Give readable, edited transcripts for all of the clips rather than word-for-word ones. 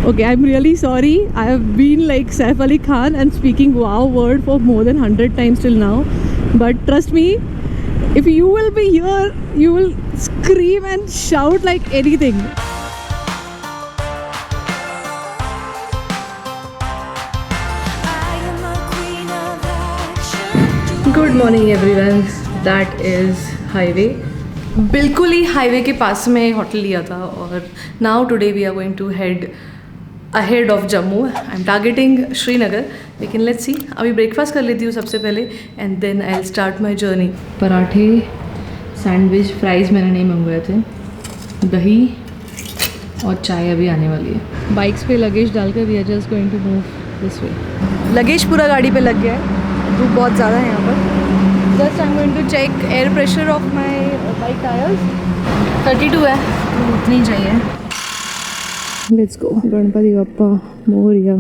Okay, I'm really sorry. I have been like Saif Ali Khan and speaking wow word for more than 100 times till now. But trust me, if you will be here, you will scream and shout like anything. Good morning everyone. That is highway. बिल्कुल ही highway के पास में hotel लिया था और now today we are going to head ahead of Jammu. I am targeting Srinagar, लेकिन let's सी. अभी breakfast कर लेती हूँ सबसे पहले and then I will start my journey. पराठे, सैंडविच, फ्राइज़ मैंने नहीं मंगवाए थे, दही और चाय अभी आने वाली है. बाइक्स पे लगेज डालकर we are just going to move this way. Luggage पूरा गाड़ी पे लग गया है. धूप बहुत ज़्यादा है यहाँ पर. Just I am going to check air pressure of my bike tyres. 32 है, उतनी चाहिए. Let's go. गणपति बप्पा मोरिया.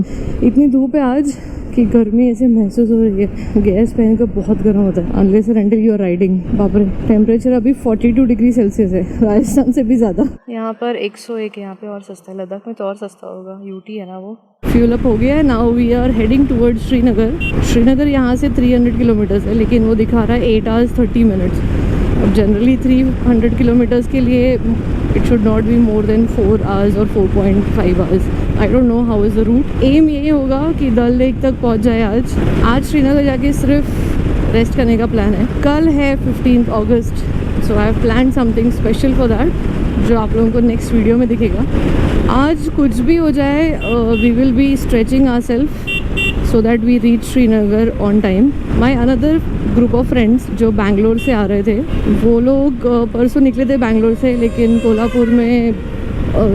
इतनी धूप है आज कि गर्मी ऐसे महसूस हो रही है. गैस पहनकर बहुत गर्म होता है unless and until you are riding. बाप रे, टेम्परेचर अभी 42 डिग्री सेल्सियस है, राजस्थान से भी ज़्यादा. यहाँ पर 101, यहाँ पे और सस्ता है. लद्दाख में तो और सस्ता होगा, यूटी है ना वो. फ्यूल अप हो गया है. Now we are heading towards Srinagar. Srinagar यहाँ से 300 किलोमीटर्स है, लेकिन वो दिखा रहा है 8 hours 30 minutes. अब जनरली 300 किलोमीटर्स के लिए it should not be more than 4 hours और 4.5 hours. I don't know how is the route. एम यही होगा कि डल लेक तक पहुँच जाए आज श्रीनगर जाके सिर्फ रेस्ट करने का प्लान है. कल है 15 अगस्त, so I have plan something special for that, जो आप लोगों को नेक्स्ट वीडियो में दिखेगा. आज कुछ भी हो जाए, we will be stretching our self so that we reach Srinagar on time. My another group of friends जो बैंगलोर से आ रहे थे, वो लोग परसों निकले थे बैंगलोर से, लेकिन कोल्हापुर में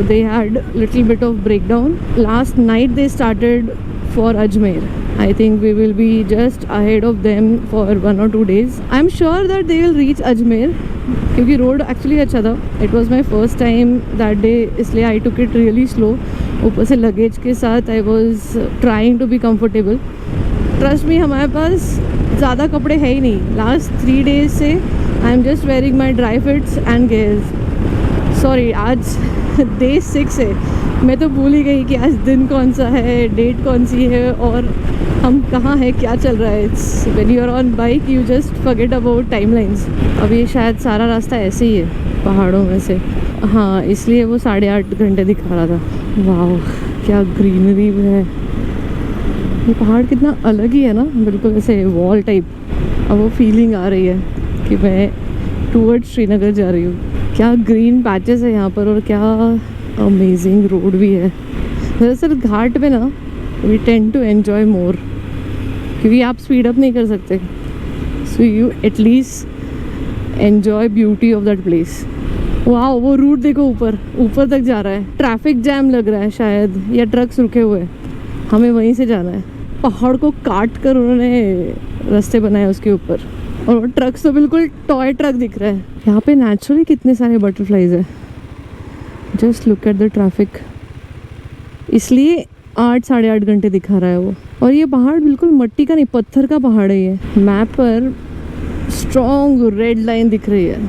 they had little bit of breakdown. Last night they started for Ajmer. I think we will be just ahead of them for 1 or 2 days. I'm sure that they will reach Ajmer क्योंकि road actually अच्छा था. It was my first time that day, इसलिए I took it really slow. ऊपर से luggage के साथ I was trying to be comfortable. Trust me, हमारे पास ज़्यादा कपड़े है ही नहीं. Last 3 days से I am just wearing my dry fits and gears. Sorry, आज डे 6 है. मैं तो भूल ही गई कि आज दिन कौन सा है, डेट कौन सी है और हम कहाँ हैं, क्या चल रहा है. It's when you are on bike you just forget about timelines. अब ये शायद सारा रास्ता ऐसे ही है पहाड़ों में से. हाँ, इसलिए वो 8.5 घंटे दिखा रहा था. वाह, क्या ग्रीनरी है. ये पहाड़ कितना अलग ही है ना, बिल्कुल ऐसे वॉल टाइप. अब वो फीलिंग आ रही है कि मैं टूवर्ड श्रीनगर जा रही हूँ. क्या ग्रीन पैचेस है यहाँ पर और क्या अमेजिंग रोड भी है. दरअसल घाट पे ना we tend to enjoy more, क्योंकि आप स्पीड अप नहीं कर सकते. So you at least enjoy beauty of that place. वाह, वो रूट देखो, ऊपर तक जा रहा है. ट्रैफिक जैम लग रहा है शायद, या ट्रक्स रुके हुए. हमें वहीं से जाना है. पहाड़ को काट कर उन्होंने रास्ते बनाए उसके ऊपर, और ट्रक्स तो बिल्कुल टॉय ट्रक दिख रहा है. यहाँ पे नेचुरली कितने सारे बटरफ्लाइज है. Just look at the traffic. इसलिए 8-8.5 घंटे दिखा रहा है वो. और ये पहाड़ बिल्कुल मिट्टी का नहीं, पत्थर का पहाड़ है. ये मैप पर स्ट्रॉन्ग रेड लाइन दिख रही है.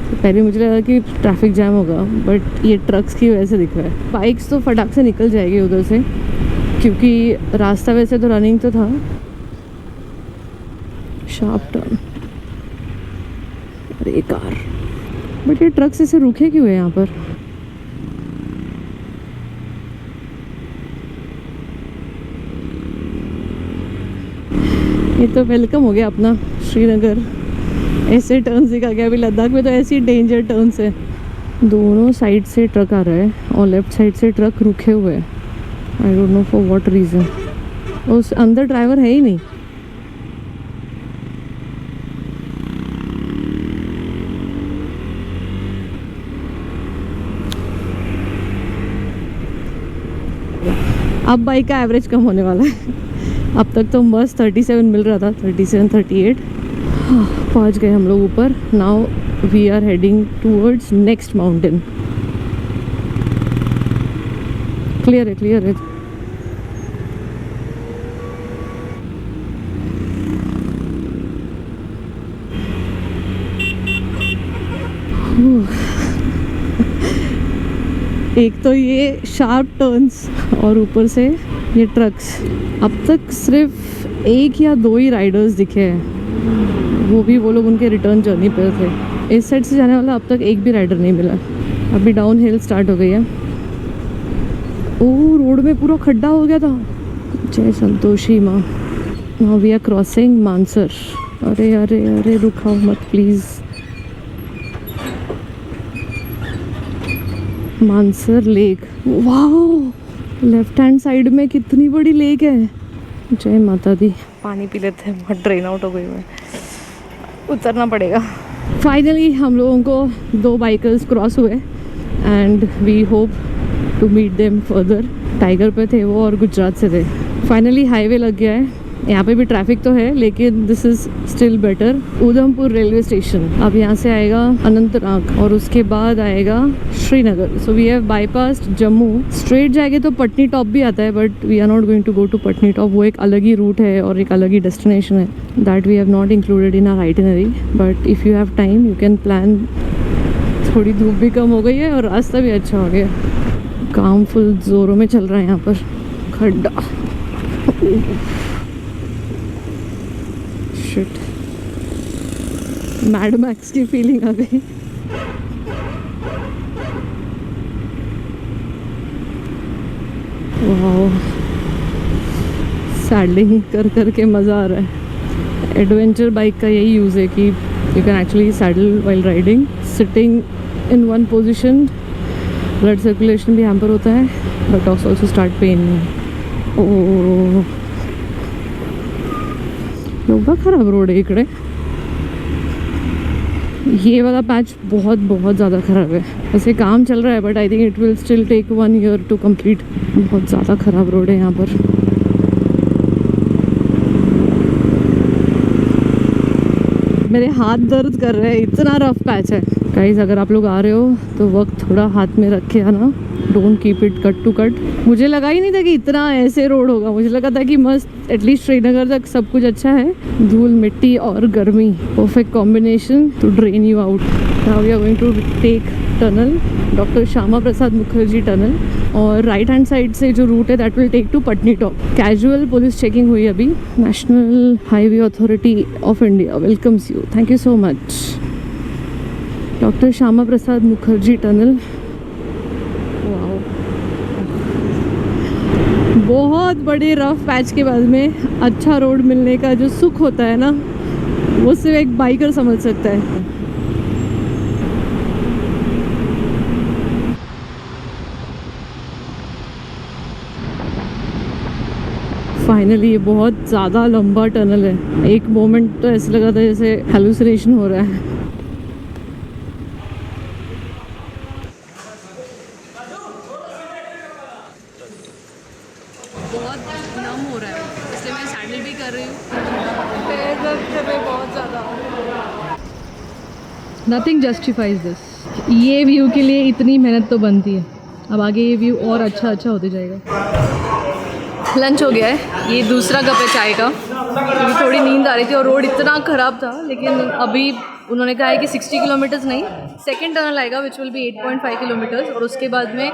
तो पहले मुझे लगा कि ट्रैफिक जैम होगा, बट ये ट्रक्स की वजह से दिख रहा है. बाइक्स तो फटाक से निकल जाएगी उधर से, क्योंकि रास्ता वैसे तो रनिंग तो था. Sharp turn. अरे कार, बट ये ट्रक से रुके क्यों है यहाँ पर. ये तो वेलकम हो गया अपना श्रीनगर. ऐसे टर्न दिखा गया. अभी लद्दाख में तो ऐसी डेंजर टर्न्स है. दोनों साइड से ट्रक आ रहा है और लेफ्ट साइड से ट्रक रुके हुए हैं. आई don't know for what reason. उस अंदर ड्राइवर है ही नहीं. अब बाइक का एवरेज कम होने वाला है. अब तक तो मस्त 37 मिल रहा था, 37, 38. पहुंच गए हम लोग ऊपर. Now we are heading towards next mountain. Clear है. एक तो ये शार्प टर्न्स और ऊपर से ये ट्रक्स। अब तक सिर्फ 1 या 2 ही राइडर्स दिखे हैं, वो भी वो लोग उनके रिटर्न जर्नी पर थे। इस साइड से जाने वाला अब तक एक भी राइडर नहीं मिला। अभी डाउन हिल स्टार्ट हो गई है। ओह, रोड में पूरा खड्डा हो गया था। जय Santoshi Maa. Now we are crossing Mansar. अरे अरे अरे, रुकाओ मत प्लीज़। मानसर लेक, वाह, लेफ्ट हैंड साइड में कितनी बड़ी लेक है। जय माता दी। पानी पी लेते हैं, बहुत ड्रेन आउट हो गई मैं, उतरना पड़ेगा। फाइनली हम लोगों को 2 बाइकर्स क्रॉस हुए and we hope to meet them further. Tiger पे थे वो और गुजरात से थे। फाइनली हाईवे लग गया है। यहाँ पे भी ट्रैफिक तो है लेकिन this is still better. Udhampur railway station, अब यहाँ से आएगा अनंतनाग और उसके बाद आएगा Srinagar. So we have bypass Jammu. Straight जाएंगे तो पटनी टॉप भी आता है, but we are not going to go to Patni top. वो एक अलग ही रूट है और एक अलग ही डेस्टिनेशन है, that we have not included in our itinerary. But if you have time you can plan. थोड़ी धूप भी कम हो गई है और रास्ता भी अच्छा हो गया। काम फुल जोरों में चल रहा है यहाँ पर। खड्डा, शिट, मैड मैक्स की फीलिंग आ गई। वाह, सैडलिंग कर कर के मज़ा आ रहा है। एडवेंचर बाइक का यही यूज़ है कि you can actually saddle while riding, sitting in one position. Blood circulation भी हैम्पर होता है, बट ऑल्सो स्टार्ट पेन। ओह, एवढा खराब रोड है इकडे। ये वाला पैच बहुत बहुत ज़्यादा ख़राब है। वैसे काम चल रहा है but I think it will still take 1 year to complete. बहुत ज़्यादा ख़राब रोड है यहाँ पर। मेरे हाथ दर्द कर रहे हैं, इतना रफ पैच है। गाइस, अगर आप लोग आ रहे हो तो वक्त थोड़ा हाथ में रखे आना। Don't keep it cut to cut. मुझे लगा ही नहीं था कि इतना ऐसे रोड होगा। मुझे लगा था कि मस्त एटलीस्ट श्रीनगर तक सब कुछ अच्छा है। धूल, मिट्टी और गर्मी, perfect combination to drain you out. Now we are going to take tunnel, doctor Shyama Prasad Mukherjee tunnel, और राइट हैंड साइड से जो रूट है that will take to Patni top. Casual police checking हुई अभी। National Highway Authority of India welcomes you, thank you so much. Doctor Shyama Prasad Mukherjee tunnel. बहुत बड़े rough patch के बाद में अच्छा रोड मिलने का जो सुख होता है ना, वो सिर्फ एक बाइकर समझ सकता है। फाइनली ये बहुत ज़्यादा लंबा टनल है। एक मोमेंट तो ऐसे लगा था जैसे हेलुसिनेशन हो रहा है। बहुत नम हो रहा है, इसलिए मैं सैडल भी कर रही हूँ। पैर दर्द कर रहे बहुत ज़्यादा। Nothing justifies this. ये व्यू के लिए इतनी मेहनत तो बनती है। अब आगे ये व्यू और अच्छा होते जाएगा। लंच हो गया है, ये दूसरा कप है चाय का, क्योंकि थोड़ी नींद आ रही थी और रोड इतना ख़राब था। लेकिन अभी उन्होंने कहा है कि 60 किलोमीटर्स नहीं, सेकेंड टनल आएगा विच विल बी 8.5 किलोमीटर्स, और उसके बाद में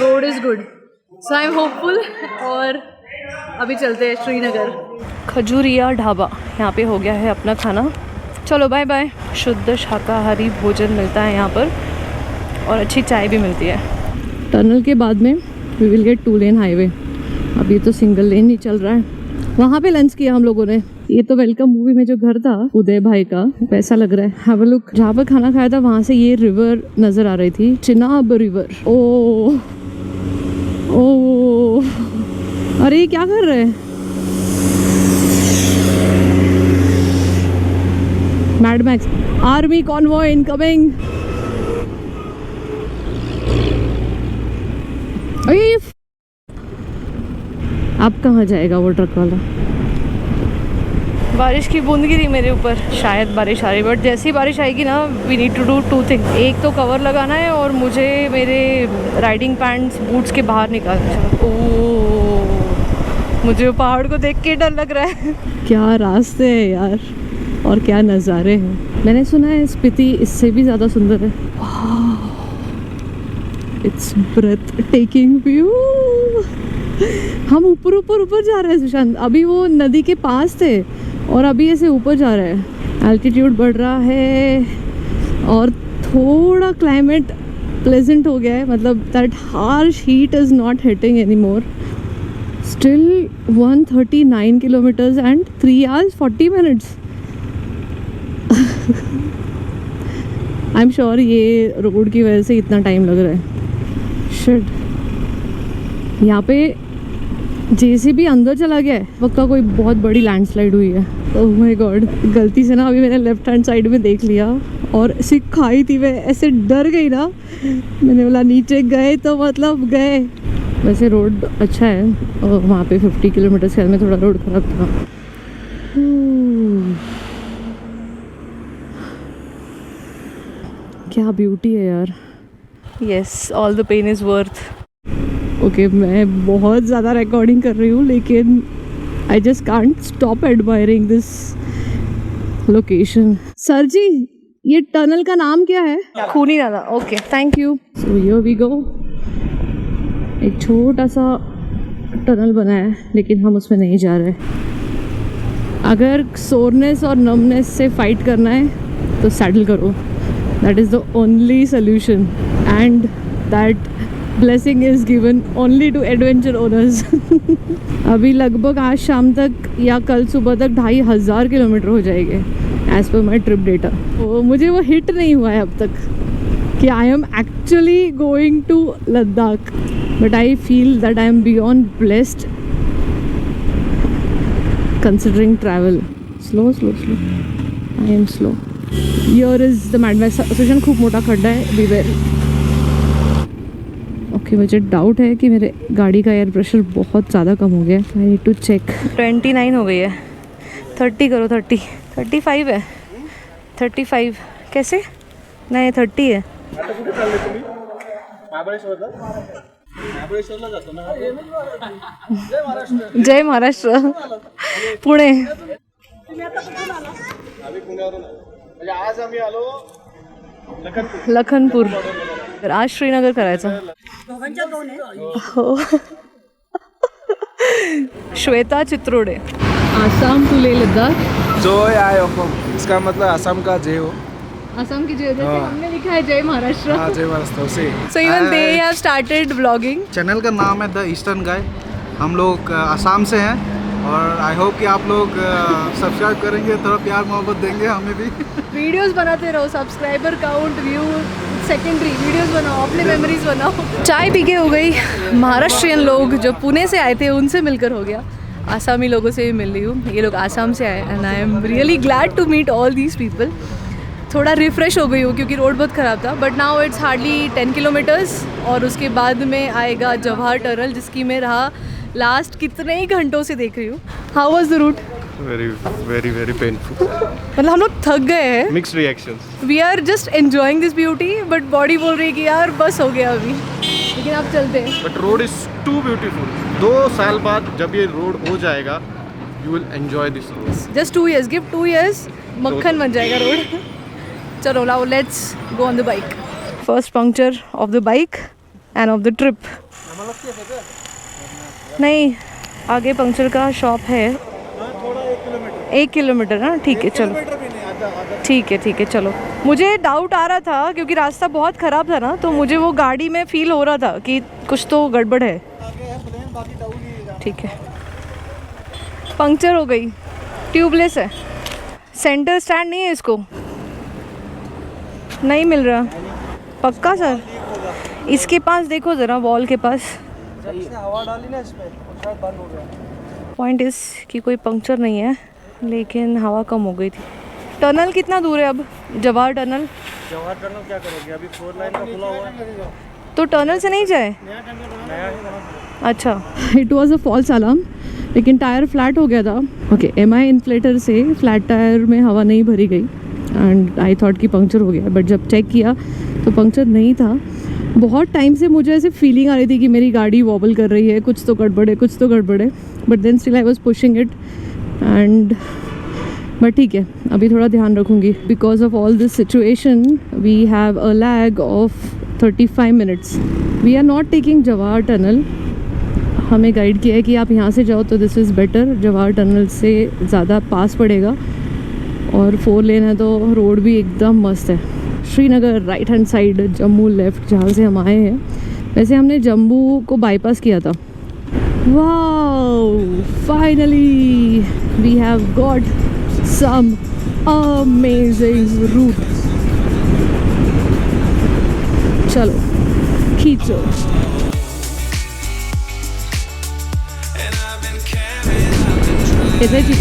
road is good. So I am hopeful. और अभी चलते हैं श्रीनगर। खजूरिया ढाबा, यहाँ पे हो गया है अपना खाना। चलो बाय बाय। शुद्ध शाकाहारी भोजन मिलता है यहाँ पर और अच्छी चाय भी मिलती है। टनल के बाद में we will get 2 lane highway. अभी तो सिंगल लेन ही चल रहा है। वहाँ पे लंच किया हम लोगों ने। ये तो वेलकम मूवी में जो घर था उदय भाई का, वैसा लग रहा है। Have a look. जहाँ पर खाना खाया था वहाँ से ये रिवर नजर आ रही थी, चिनाब रिवर। ओ अरे ये क्या कर रहे हैं? Mad max. Army convoy incoming. अब कहाँ जाएगा वो ट्रक वाला? बारिश की बूंद गिरी मेरे ऊपर, शायद बारिश आ रही, बट जैसी बारिश आएगी ना we need to do 2 things. एक तो कवर लगाना है और मुझे मेरे राइडिंग पैंट्स बूट्स के बाहर निकालना है। मुझे पहाड़ को देख के डर लग रहा है। क्या रास्ते हैं यार, और क्या नज़ारे हैं। मैंने सुना है स्पीति इससे भी ज़्यादा सुंदर है। It's breath taking view. हम ऊपर ऊपर ऊपर जा रहे हैं सुशांत, अभी वो नदी के पास थे और अभी ऐसे ऊपर जा रहे हैं। एल्टीट्यूड बढ़ रहा है और थोड़ा क्लाइमेट प्लेजेंट हो गया है, मतलब that harsh heat is not hitting any more. Still 139 kilometres and 3 hours 40 minutes। I am sure ये रोड की वजह से इतना टाइम लग रहा है। शिट, यहाँ पे जेसीबी अंदर चला गया है, पक्का कोई बहुत बड़ी लैंडस्लाइड हुई है। ओह माय गॉड, गलती से ना अभी मैंने लेफ्ट हैंड साइड में देख लिया और ऐसी खाई थी, मैं ऐसे डर गई ना, मैंने बोला नीचे गए तो मतलब गए। वैसे रोड अच्छा है और वहाँ पे 50 किलोमीटर शहर में थोड़ा रोड खराब था। क्या ब्यूटी है यार। Yes, all the pain is worth. Okay, मैं बहुत ज़्यादा रिकॉर्डिंग कर रही हूँ लेकिन I just can't stop admiring this location. Sir ji, ये टनल का नाम क्या है? Khooni Nala. Okay, thank you. So here we go. एक छोटा सा टनल बना है लेकिन हम उसमें नहीं जा रहे। अगर सोरनेस और नमनेस से फाइट करना है तो सैडल करो, that is the only solution and that blessing is given only to adventure owners. अभी लगभग आज शाम तक या कल सुबह तक 2500 किलोमीटर हो जाएंगे एज़ पर माई ट्रिप डेटा। तो मुझे वो हिट नहीं हुआ है अब तक कि I am actually going to Ladakh, but I feel that I am beyond blessed considering travel. Slow slow slow, I am slow. Here is the Mad Max station. खूब मोटा खड्डा है, बीवेयर। ओके, मुझे डाउट है कि मेरे गाड़ी का एयर प्रेशर बहुत ज़्यादा कम हो गया। I need to check. 29 हो गई है। 30 करो, 30 35 है। 35 कैसे? नहीं 30 है। जय महाराष्ट्र। पुणे। आज आम्ही आलो लखनपूर। आज श्रीनगर करायचं हो। श्वेता चित्रोडे। आसाम टू लेह लद्दाख। जोय आय ओकम, इसका मतलब आसाम का जय हो। आसाम की जय, जैसे हमने लिखा है जय महाराष्ट्र। हाँ, जय महाराष्ट्र उसे। So even they have started vlogging. Channel का नाम है द ईस्टर्न गाय। हम लोग आसाम से हैं और आई होप कि आप लोग सब्सक्राइब करेंगे, थोड़ा प्यार मोहब्बत देंगे हमें भी। वीडियोस बनाते रहो, subscriber count view secondary, videos बनाओ, अपने मेमोरीज बनाओ। चाय पी के हो गई। महाराष्ट्रियन लोग जो पुणे से आए थे उनसे मिलकर हो गया। आसामी लोगों से भी मिल रही हूँ, ये लोग आसाम से आए and I am really glad to meet all these people. थोड़ा रिफ़्रेश हो गई हूँ क्योंकि रोड बहुत ख़राब था, but now it's hardly 10 kilometres और उसके बाद में आएगा जवाहर टनल, जिसकी मैं रहा लास्ट कितने ही घंटों से देख रही हूँ। How was the route? Very very very painful. मतलब हम लोग थक गए हैं। Mixed reactions. We are just enjoying this beauty, but body बोल रही है कि यार बस हो गया अभी, लेकिन आप चलते हैं। But road is too beautiful. 2 साल बाद जब ये रोड हो जाएगा, you will enjoy this road. Just 2 years, give 2 years, मक्खन बन जाएगा रोड। चलो now let's go on the bike. First puncture of the bike end of the trip. नहीं, आगे पंक्चर का शॉप है। 1 किलोमीटर ना, ठीक है चलो, ठीक है चलो। मुझे डाउट आ रहा था क्योंकि रास्ता बहुत ख़राब था ना, तो मुझे वो गाड़ी में फील हो रहा था कि कुछ तो गड़बड़ है। ठीक है, पंक्चर हो गई, ट्यूबलेस है। सेंटर स्टैंड नहीं है, इसको नहीं मिल रहा। पक्का सर? इसके पास देखो ज़रा, वॉल के पास। हवा डाली ना इसमें, शायद बंद हो गया। पॉइंट इस कि कोई पंक्चर नहीं है लेकिन हवा कम हो गई थी। टनल कितना दूर है अब? जवाहर टनल। जवाहर टनल क्या करोगे, अभी 4 लाइन का खुला हुआ है तो टनल से नहीं जाए? अच्छा, it was a false alarm, लेकिन टायर फ्लैट हो गया था। ओके, MI इन्फ्लेटर से फ्लैट टायर में हवा नहीं भरी गई एंड आई थॉट कि पंक्चर हो गया, बट जब चेक किया तो पंक्चर नहीं था। बहुत टाइम से मुझे ऐसे फीलिंग आ रही थी कि मेरी गाड़ी वॉबल कर रही है, कुछ तो गड़बड़ है, कुछ तो गड़बड़ है, but then still I was pushing it and but ठीक है, अभी थोड़ा ध्यान रखूँगी। Because of all this situation we have a lag of 35 minutes. We are not taking Jawahar tunnel. हमें गाइड किया है कि आप यहाँ से जाओ तो this is better, Jawahar tunnel से ज़्यादा पास पड़ेगा और 4 लेन है तो रोड भी एकदम मस्त है। Srinagar right hand side, Jammu left, जहाँ से हम आए हैं। वैसे हमने जम्मू को बाईपास किया था। Wow, finally we have got some amazing route. चलो खींचो। कितने चीज़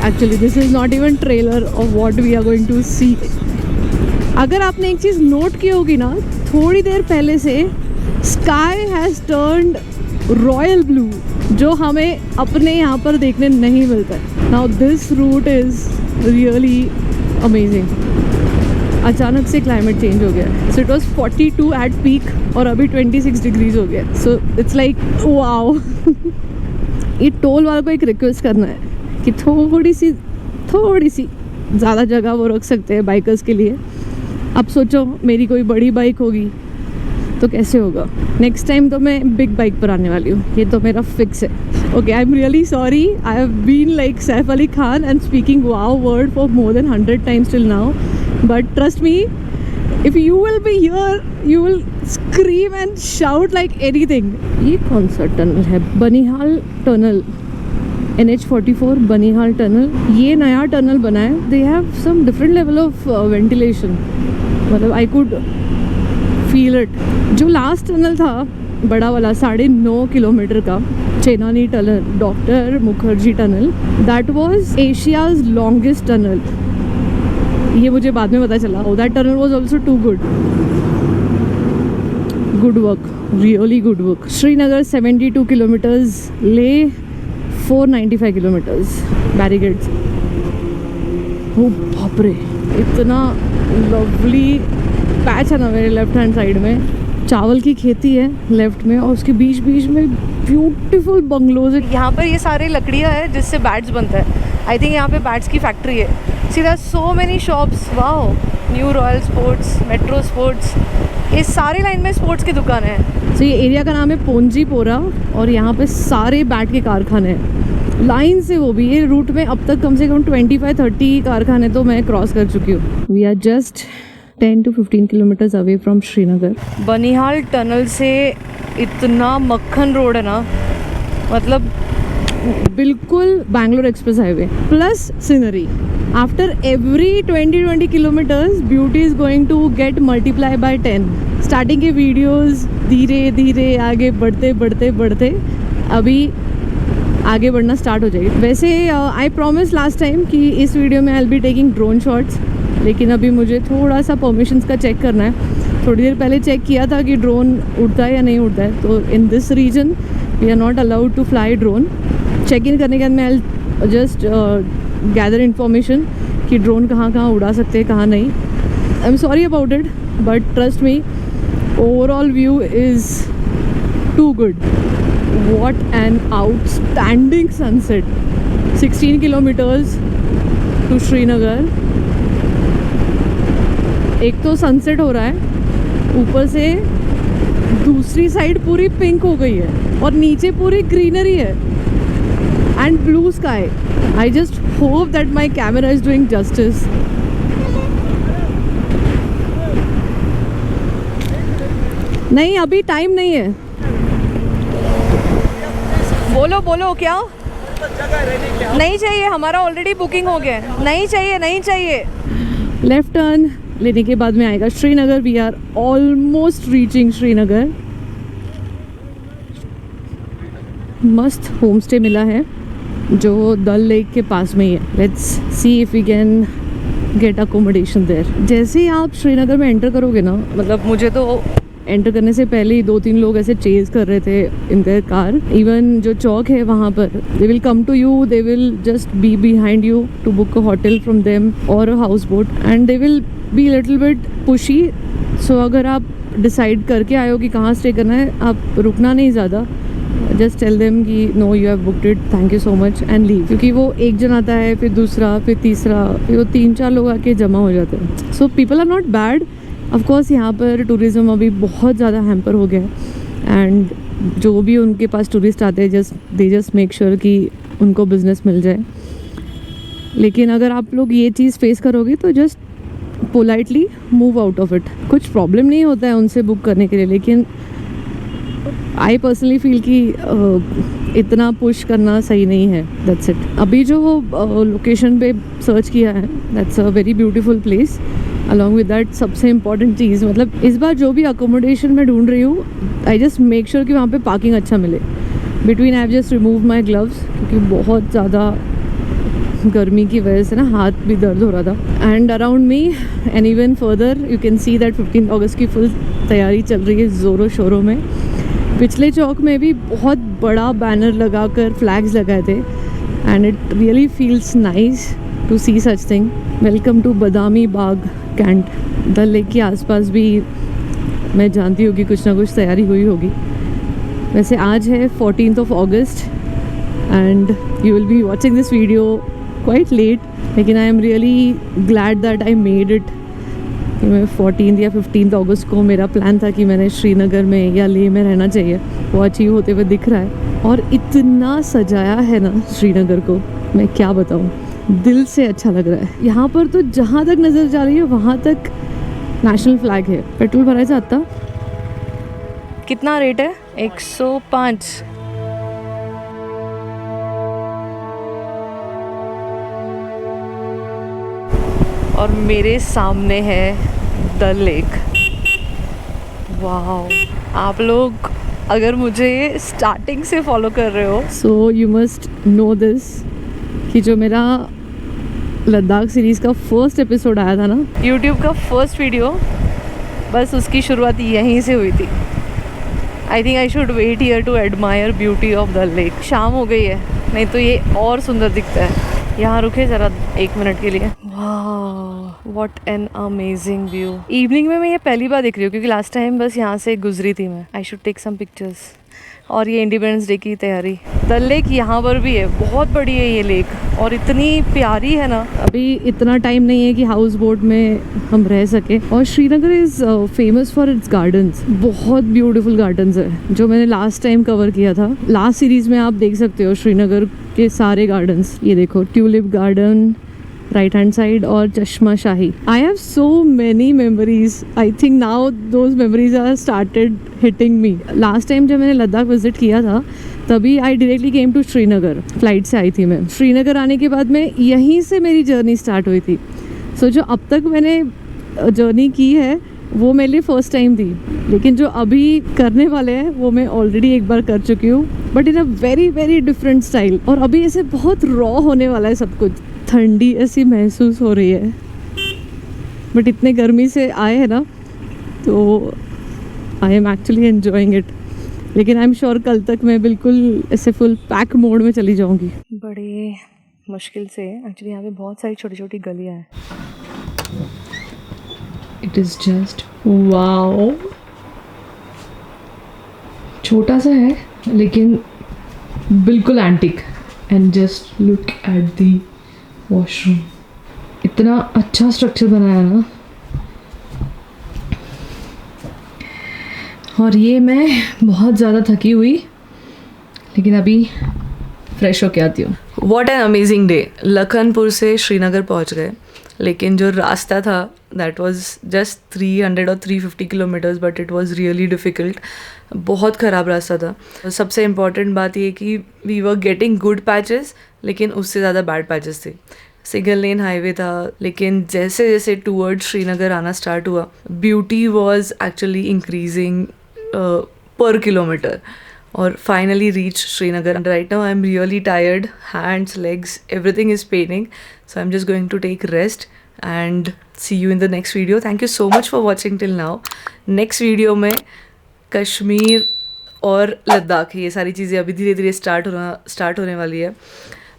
actually this is not even trailer of what we are going to see. अगर आपने एक चीज़ नोट की होगी ना, थोड़ी देर पहले से sky has turned royal blue, जो हमें अपने यहाँ पर देखने नहीं मिलता है। Now this route is really amazing. अचानक से क्लाइमेट चेंज हो गया। So it was 42 at peak और अभी 26 डिग्रीज हो गया। So it's like wow. ये टोल वाला को एक रिक्वेस्ट करना है कि थोड़ी सी ज़्यादा जगह वो रख सकते हैं बाइकर्स के लिए। अब सोचो मेरी कोई बड़ी बाइक होगी तो कैसे होगा। नेक्स्ट टाइम तो मैं बिग बाइक पर आने वाली हूँ, ये तो मेरा फिक्स है। Okay, I am really sorry, I have been like Saif Ali Khan and speaking wow word for more than 100 times till now, but trust me, if you will be here you will scream and shout like anything. ये कौन सा tunnel है? Banihal tunnel, NH44 Banihal tunnel. ये नया tunnel बना है। they have some different level of ventilation, मतलब I could feel it। जो लास्ट टनल था बड़ा वाला 9.5 किलोमीटर का, Chenani tunnel, doctor Mukherjee tunnel, that was Asia's longest tunnel. ये मुझे बाद में पता चला। That tunnel was also too good work, really good work. Srinagar 72 kilometres, Leh 495 kilometres. Barricades, ओ बाप रे, इतना लवली पैच है ना मेरे लेफ्ट हैंड साइड में। चावल की खेती है लेफ्ट में और उसके बीच बीच में ब्यूटीफुल बंगलोज है। यहाँ पर ये सारे लकड़ियाँ है जिससे बैट्स बनता है। आई थिंक यहाँ पे बैट्स की फैक्ट्री है। See there are so many shops. Wow, new royal sports, metro sports, ये सारे लाइन में स्पोर्ट्स की दुकान है। तो ये एरिया का नाम है पोंजीपोरा और यहाँ पे सारे बैट के कारखाने हैं लाइन से। वो भी ये रूट में अब तक कम से कम 25-30 कारखाने तो मैं क्रॉस कर चुकी हूँ। We are just 10 to 15 kilometres away from Srinagar. Banihal tunnel से इतना मक्खन रोड है ना, मतलब बिल्कुल Bangalore express highway plus scenery. After every 20 kilometres beauty is going to get multiply by 10। Starting के वीडियोस धीरे धीरे आगे बढ़ते अभी आगे बढ़ना स्टार्ट हो जाएगी। वैसे आई प्रॉमिस लास्ट टाइम कि इस वीडियो में I will be taking drone shots, लेकिन अभी मुझे थोड़ा सा परमिशंस का चेक करना है। थोड़ी देर पहले चेक किया था कि ड्रोन उड़ता है या नहीं उड़ता है। तो in this region we are not allowed to fly drone. Check in करने के बाद मैं आई जस्ट गैदर इन्फॉर्मेशन कि ड्रोन कहाँ उड़ा सकते हैं, कहाँ नहीं। I am sorry about it, but trust me, overall view is too good. What an outstanding sunset. 16 kilometres to Srinagar. एक तो सनसेट हो रहा है, ऊपर से दूसरी साइड पूरी पिंक हो गई है और नीचे पूरी ग्रीनरी है and blue sky. I just hope that my camera is doing justice. नहीं, अभी टाइम नहीं है। बोलो क्या? नहीं चाहिए, हमारा ऑलरेडी बुकिंग हो गया है। नहीं चाहिए। लेफ्ट टर्न लेने के बाद में आएगा Srinagar. We are almost reaching Srinagar. मस्त होम स्टे मिला है जो डल लेक के पास में ही है। Let's see if we can get accommodation there. जैसे ही आप श्रीनगर में एंटर करोगे ना, मतलब मुझे तो एंटर करने से पहले ही 2-3 लोग ऐसे चेज कर रहे थे इन देयर कार। इवन जो चौक है वहाँ पर, they will come to you, they will just be behind you to book a hotel from them और a house boat and they will be little bit pushy. So अगर आप decide करके आए हो कि कहाँ स्टे करना है, आप रुकना नहीं ज़्यादा, जस्ट टेल देम कि no you have booked it, thank you so much and leave, क्योंकि वो एक जन आता है, फिर दूसरा, फिर तीसरा, फिर वो 3-4 लोग आके जमा हो जाते हैं. So people are not bad. Of course यहाँ पर टूरिज़्म अभी बहुत ज़्यादा हैम्पर हो गया है एंड जो भी उनके पास टूरिस्ट आते हैं दे जस्ट मेक श्योर कि उनको बिज़नेस मिल जाए. लेकिन अगर आप लोग ये चीज़ फेस करोगे तो just politely move out of it. कुछ प्रॉब्लम नहीं होता है उनसे बुक करने के लिए, लेकिन आई पर्सनली फील कि इतना पुश करना सही नहीं है. That's it. अभी जो लोकेशन पे सर्च किया है, that's a very beautiful place. Along with that सबसे इम्पॉर्टेंट चीज़, मतलब इस बार जो भी अकोमोडेशन मैं ढूंढ रही हूँ, आई जस्ट मेक श्योर कि वहाँ पे पार्किंग अच्छा मिले. Between I have just remove my gloves, क्योंकि बहुत ज़्यादा गर्मी की वजह से ना हाथ भी दर्द हो रहा था. And around me and even further you can see that 15 अगस्त की फुल तैयारी चल रही है ज़ोरों शोरों में. पिछले चौक में भी बहुत बड़ा बैनर लगाकर फ्लैग्स लगाए थे and it really feels nice to see such thing. Welcome to Badami Bagh cantt. Dal lake के आसपास भी मैं जानती हूँ कि कुछ ना कुछ तैयारी हुई होगी. वैसे आज है 14th August and you will be watching this video quite late, लेकिन I am really glad that I made it. कि मैं 14 या 15 अगस्त को मेरा प्लान था कि मैंने श्रीनगर में या लेह में रहना चाहिए, वो अचीव होते हुए दिख रहा है. और इतना सजाया है ना श्रीनगर को, मैं क्या बताऊँ, दिल से अच्छा लग रहा है. यहाँ पर तो जहाँ तक नज़र जा रही है वहाँ तक नेशनल फ्लैग है. पेट्रोल भराया जाता. कितना रेट है? 105. और मेरे सामने है डल लेक. वाह. आप लोग अगर मुझे स्टार्टिंग से फॉलो कर रहे हो, so you must know this कि जो मेरा लद्दाख सीरीज़ का फर्स्ट एपिसोड आया था ना, यूट्यूब का फर्स्ट वीडियो, बस उसकी शुरुआत यहीं से हुई थी. I think I should wait here to admire beauty of the lake. शाम हो गई है, नहीं तो ये और सुंदर दिखता है. यहाँ रुके ज़रा 1 मिनट के लिए. वाह, what an amazing view. Evening में मैं ये पहली बार देख रही हूँ, क्योंकि लास्ट टाइम बस यहाँ से गुजरी थी मैं. I should take some pictures. और ये इंडिपेंडेंस डे की तैयारी. डल लेक यहाँ पर भी है, बहुत बड़ी है ये लेक और इतनी प्यारी है ना. अभी इतना टाइम नहीं है कि हाउस बोट में हम रह सके. और Srinagar is famous for its gardens. बहुत ब्यूटीफुल गार्डन्स है जो मैंने लास्ट टाइम कवर किया था. लास्ट सीरीज़ में आप देख सकते हो श्रीनगर के सारे गार्डन्स. ये देखो, tulip garden right hand side और Chashma Shahi. I have so many memories. I think now those memories are started hitting me. Last time जब मैंने लद्दाख विजिट किया था तभी I directly came to Srinagar. Flight से आई थी मैं. श्रीनगर आने के बाद में यहीं से मेरी जर्नी स्टार्ट हुई थी. सो जो अब तक मैंने जर्नी की है वो मेरे लिए फ़र्स्ट टाइम थी, लेकिन जो अभी करने वाले हैं वो मैं ऑलरेडी एक बार कर चुकी हूँ, but in a very very different style. और अभी ऐसे बहुत रॉ होने वाला है सब कुछ. ठंडी ऐसी महसूस हो रही है, बट इतने गर्मी से आए हैं ना, तो आई एम एक्चुअली एन्जॉइंग इट. लेकिन आई एम श्योर कल तक मैं बिल्कुल ऐसे फुल पैक मोड में चली जाऊंगी. बड़े मुश्किल से एक्चुअली यहाँ पे बहुत सारी छोटी छोटी गलियाँ हैं. It is just wow. छोटा सा है लेकिन बिल्कुल antique. And just look at the washroom. इतना अच्छा स्ट्रक्चर बनाया ना. और ये मैं बहुत ज़्यादा थकी हुई, लेकिन अभी फ्रेश होके आती हूँ. What an amazing day. Lakhanpur से श्रीनगर पहुँच गए, लेकिन जो रास्ता था दैट वाज जस्ट 300 और 350 kilometres, but it was really difficult. बहुत ख़राब रास्ता था. सबसे इम्पॉर्टेंट बात ये कि we were getting good patches, लेकिन उससे ज़्यादा बैड पैचेस थे. सिंगल लेन हाईवे था, लेकिन जैसे जैसे टूवर्ड श्रीनगर आना स्टार्ट हुआ, beauty was actually increasing per kilometre. और finally reach Srinagar. Right now I am really tired. Hands, legs, everything is paining. So I am just going to take rest and see you in the next video. Thank you so much for watching till now. Next video में कश्मीर और लद्दाख, ये सारी चीज़ें अभी धीरे धीरे start होने वाली है.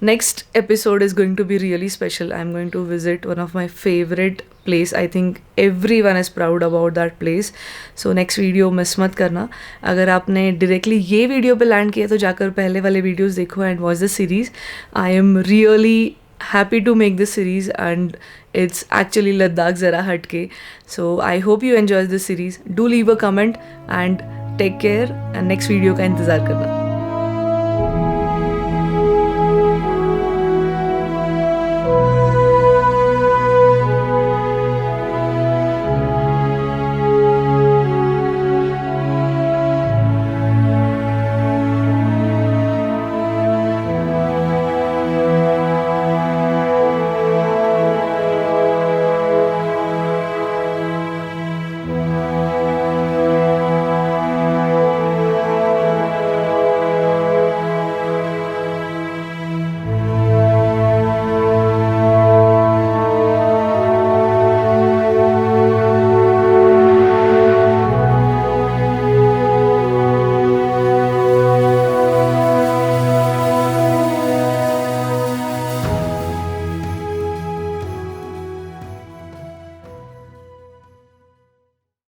next episode is going to be really special. I'm going to visit one of my favorite place. I think everyone is proud about that place. So next video miss मत करना. अगर आपने directly ये video पे land किया तो जाकर पहले वाले videos देखो and watch the series. I am really happy to make this series and it's actually Ladakh zara hatke. So I hope you enjoy this series. Do leave a comment and take care and next video का इंतज़ार करना.